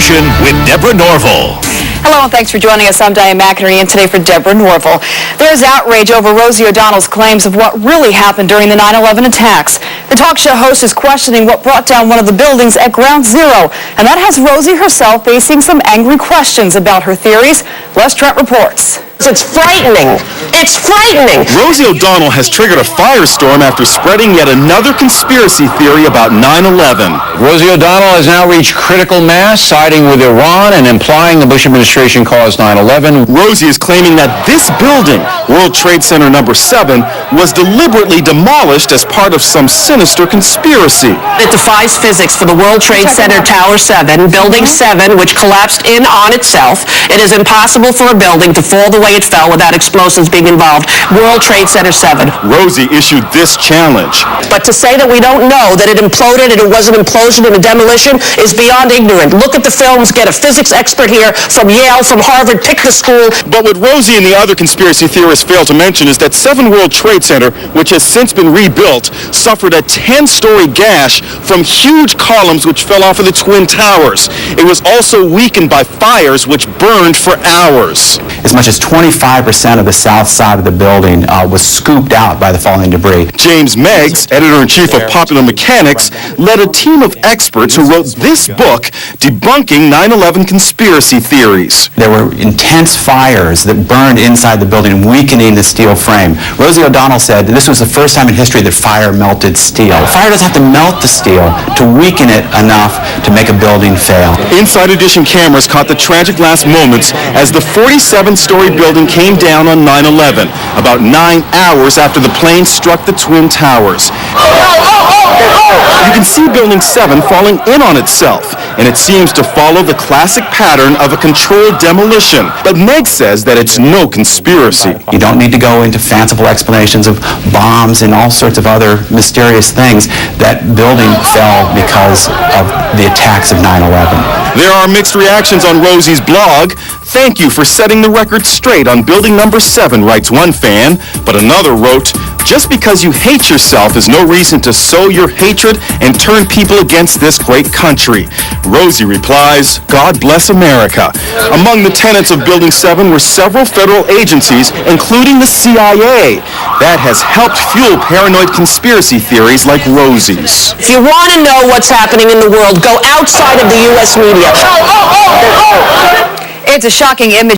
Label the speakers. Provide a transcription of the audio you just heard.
Speaker 1: Administration with Deborah Norville.
Speaker 2: Hello and thanks for joining us. I'm Diane McInerney, and today for Deborah Norville. There's outrage over Rosie O'Donnell's claims of what really happened during the 9/11 attacks. The talk show host is questioning what brought down one of the buildings at Ground Zero, and that has Rosie herself facing some angry questions about her theories. Les Trent reports.
Speaker 3: It's frightening. It's frightening.
Speaker 4: Rosie O'Donnell has triggered a firestorm after spreading yet another conspiracy theory about 9/11.
Speaker 5: Rosie O'Donnell has now reached critical mass, siding with Iran and implying the Bush administration caused 9/11.
Speaker 4: Rosie is claiming that this building, World Trade Center number 7, was deliberately demolished as part of some sinister conspiracy.
Speaker 3: It defies physics for the World Trade Center Tower 7, Building 7, which collapsed in on itself. It is impossible for a building to fall the way it fell without explosives being involved. World Trade Center 7.
Speaker 4: Rosie issued this challenge.
Speaker 3: But to say that we don't know that it imploded and it was an implosion and a demolition is beyond ignorant. Look at the films, get a physics expert here from Yale, from Harvard, pick the school.
Speaker 4: But what Rosie and the other conspiracy theorists fail to mention is that 7 World Trade Center, which has since been rebuilt, suffered a 10-story gash from huge columns which fell off of the Twin Towers. It was also weakened by fires which burned for hours.
Speaker 6: As much as 25% of the south side of the building was scooped out by the falling debris.
Speaker 4: James Miegs, editor-in-chief of Popular Mechanics, led a team of experts who wrote this book debunking 9/11 conspiracy theories.
Speaker 6: There were intense fires that burned inside the building, weakening the steel frame. Rosie O'Donnell said this was the first time in history that fire melted steel. Fire doesn't have to melt the steel to weaken it enough to make a building fail.
Speaker 4: Inside Edition cameras caught the tragic last moments as the 47-story building came down on 9/11, about 9 hours after the plane struck the Twin Towers. You can see Building 7 falling in on itself, and it seems to follow the classic pattern of a controlled demolition. But Meg says that it's no conspiracy.
Speaker 6: You don't need to go into fanciful explanations of bombs and all sorts of other mysterious things. That building fell because of the attacks of 9/11.
Speaker 4: There are mixed reactions on Rosie's blog. "Thank you for setting the record straight on building number 7, writes one fan, but another wrote, "Just because you hate yourself is no reason to sow your hatred and turn people against this great country." Rosie replies, "God bless America." Among the tenants of Building 7 were several federal agencies, including the CIA. That has helped fuel paranoid conspiracy theories like Rosie's.
Speaker 3: If you want to know what's happening in the world, go outside of the U.S. media.
Speaker 2: It's a shocking image.